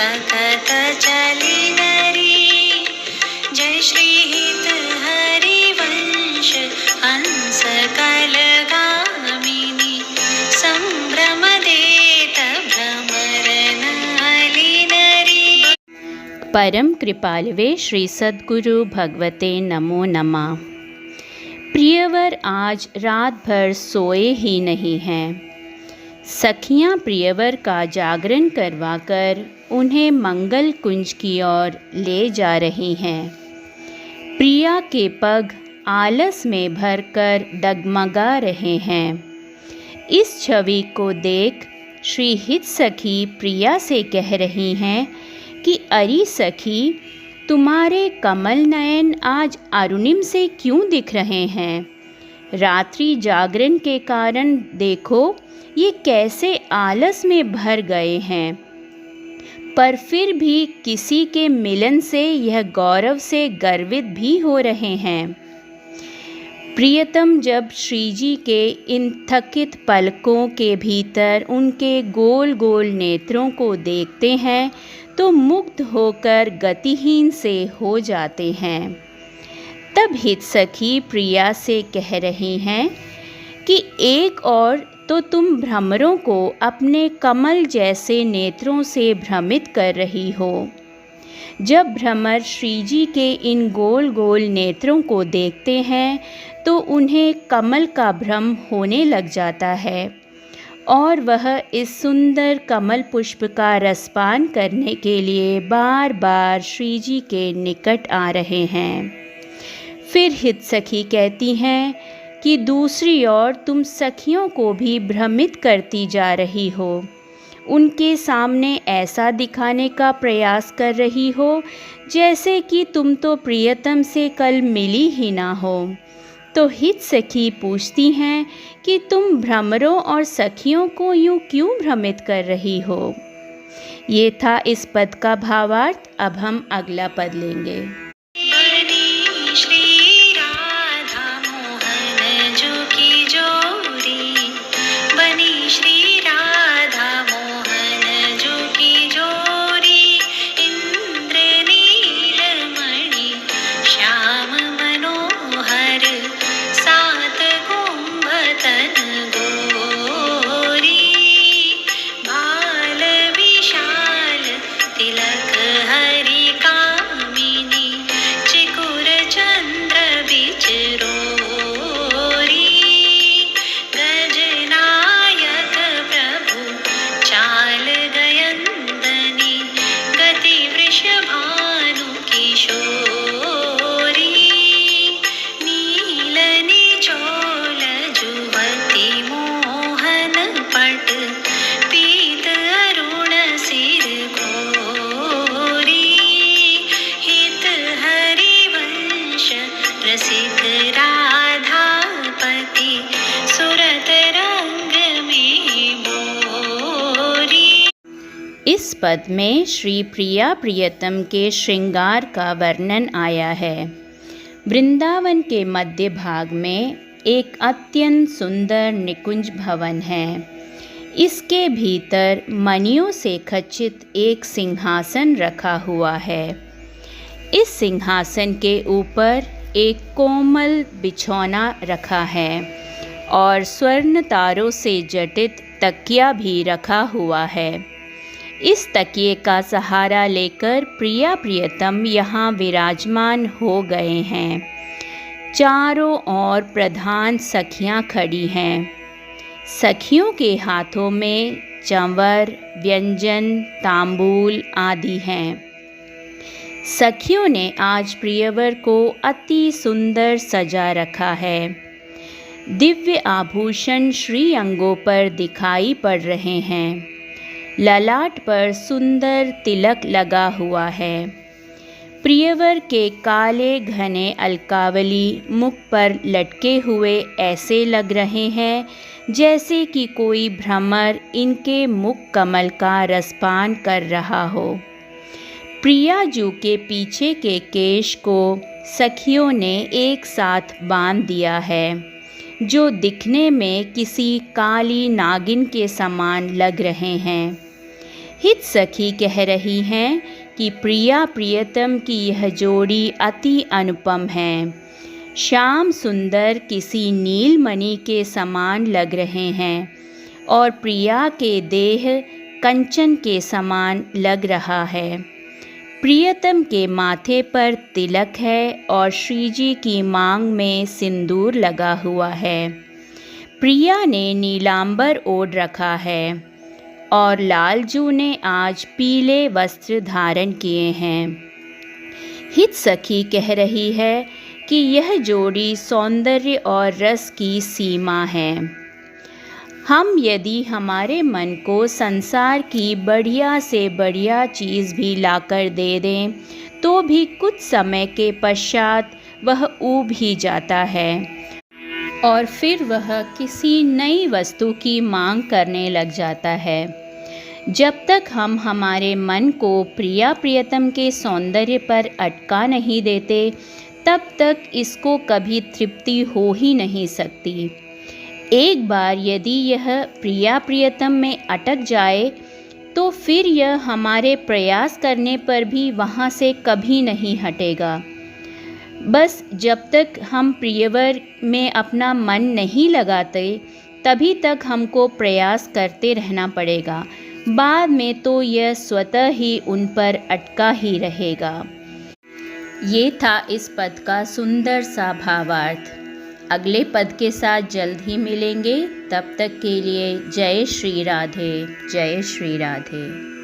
सतत चली नरी। जय श्री हित हरिवंश हंस कलगामिनी। संभ्रम देत भ्रमर नाली नरी। परम कृपालवे श्री सद्गुरु भगवते नमो नमः। प्रियवर आज रात भर सोए ही नहीं हैं। सखियां प्रियवर का जागरण करवाकर उन्हें मंगल कुंज की ओर ले जा रही हैं। प्रिया के पग आलस में भरकर डगमगा रहे हैं। इस छवि को देख श्री हित सखी प्रिया से कह रही हैं कि अरे सखी, तुम्हारे कमल नयन आज अरुणिम से क्यों दिख रहे हैं? रात्रि जागरण के कारण देखो ये कैसे आलस में भर गए हैं, पर फिर भी किसी के मिलन से यह गौरव से गर्वित भी हो रहे हैं। प्रियतम जब श्रीजी के इन थकित पलकों के भीतर उनके गोल गोल नेत्रों को देखते हैं तो मुग्ध होकर गतिहीन से हो जाते हैं। तब हित सखी प्रिया से कह रही हैं कि एक और तो तुम भ्रमरों को अपने कमल जैसे नेत्रों से भ्रमित कर रही हो। जब भ्रमर श्रीजी के इन गोल गोल नेत्रों को देखते हैं तो उन्हें कमल का भ्रम होने लग जाता है और वह इस सुंदर कमल पुष्प का रसपान करने के लिए बार बार श्रीजी के निकट आ रहे हैं। फिर हित सखी कहती हैं कि दूसरी ओर तुम सखियों को भी भ्रमित करती जा रही हो। उनके सामने ऐसा दिखाने का प्रयास कर रही हो जैसे कि तुम तो प्रियतम से कल मिली ही ना हो। तो हित सखी पूछती हैं कि तुम भ्रमरों और सखियों को यूं क्यों भ्रमित कर रही हो। ये था इस पद का भावार्थ। अब हम अगला पद लेंगे। बनी श्री राधा मोहन जो की जोरी। बनी श्री राधा मोहन जो की जोरी। इंद्र नीलमणि श्याम मनोहर सात कुंभतन गोरी। भाल विशाल तिलक हरि कामिनी। चिकुर चंद्र बिच रोरी। गजनायक प्रभु चाल गयंदनी। गति वृषभानु किशोरी। नील निचोल जुवती मोहन पट। पीत अरुण सिर घोरी। हित हरिवंश रसिक राधापति। सुरत रंग में बोरी। इस पद में श्री प्रिया प्रियतम के श्रृंगार का वर्णन आया है। वृंदावन के मध्य भाग में एक अत्यंत सुंदर निकुंज भवन है। इसके भीतर मणियों से खचित एक सिंहासन रखा हुआ है। इस सिंहासन के ऊपर एक कोमल बिछौना रखा है और स्वर्ण तारों से जटित तकिया भी रखा हुआ है। इस तकिए का सहारा लेकर प्रिया प्रियतम यहाँ विराजमान हो गए हैं। चारों ओर प्रधान सखियाँ खड़ी हैं। सखियों के हाथों में चंवर, व्यंजन, तांबूल आदि हैं। सखियों ने आज प्रियवर को अति सुंदर सजा रखा है। दिव्य आभूषण श्री अंगों पर दिखाई पड़ रहे हैं। ललाट पर सुंदर तिलक लगा हुआ है। प्रियवर के काले घने अलकावली मुख पर लटके हुए ऐसे लग रहे हैं जैसे कि कोई भ्रमर इनके मुख कमल का रसपान कर रहा हो। प्रिया जू के पीछे के केश को सखियों ने एक साथ बांध दिया है, जो दिखने में किसी काली नागिन के समान लग रहे हैं। हित सखी कह रही हैं कि प्रिया प्रियतम की यह जोड़ी अति अनुपम है। श्याम सुंदर किसी नीलमणि के समान लग रहे हैं और प्रिया के देह कंचन के समान लग रहा है। प्रियतम के माथे पर तिलक है और श्रीजी की मांग में सिंदूर लगा हुआ है। प्रिया ने नीलांबर ओढ़ रखा है और लालजू ने आज पीले वस्त्र धारण किए हैं। हित सखी कह रही है कि यह जोड़ी सौंदर्य और रस की सीमा है। हम यदि हमारे मन को संसार की बढ़िया से बढ़िया चीज़ भी लाकर दे दें तो भी कुछ समय के पश्चात वह ऊब ही जाता है और फिर वह किसी नई वस्तु की मांग करने लग जाता है। जब तक हम हमारे मन को प्रिया प्रियतम के सौंदर्य पर अटका नहीं देते तब तक इसको कभी तृप्ति हो ही नहीं सकती। एक बार यदि यह प्रिया प्रियतम में अटक जाए तो फिर यह हमारे प्रयास करने पर भी वहाँ से कभी नहीं हटेगा। बस जब तक हम प्रियवर में अपना मन नहीं लगाते तभी तक हमको प्रयास करते रहना पड़ेगा। बाद में तो यह स्वतः ही उन पर अटका ही रहेगा। ये था इस पद का सुंदर सा भावार्थ। अगले पद के साथ जल्द ही मिलेंगे। तब तक के लिए जय श्री राधे, जय श्री राधे।